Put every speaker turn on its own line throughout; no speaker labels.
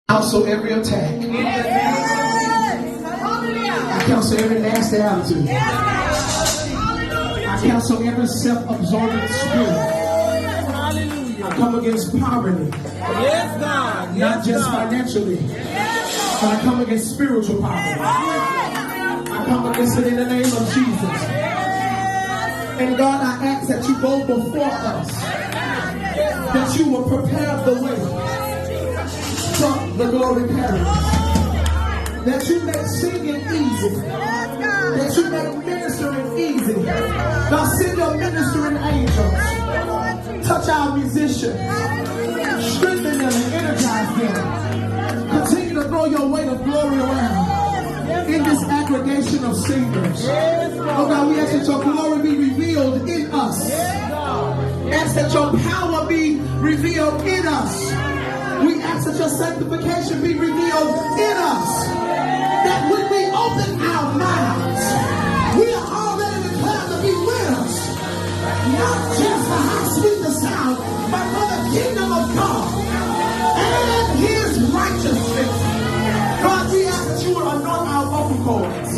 Cancel every attack. I cancel every nasty attitude. I cancel every self-absorbing spirit. I come against poverty.
Yes, God.
Not just financially, but I come against spiritual poverty. I come against it in the name of Jesus. And God, I ask that you go before us, that you will prepare the way from the glory carriage, that you make singing easy, that you make ministering easy. God, send your ministering angels, touch our musicians, strengthen them and energize them. Continue to throw your weight of glory around in this aggregation of singers. Oh God, we ask that your glory be revealed in us. Ask that your power be revealed in us. We ask that your sanctification be revealed in us. That when we open our mouths, we are already declared to be winners. Not just for how sweet the sound, but for the kingdom of God and his righteousness. God, we ask that you will anoint our vocal cords.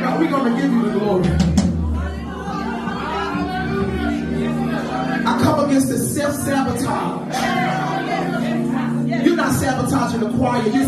God, we're going to give you the glory. I come against the self-sabotage. You're not sabotaging the choir. You're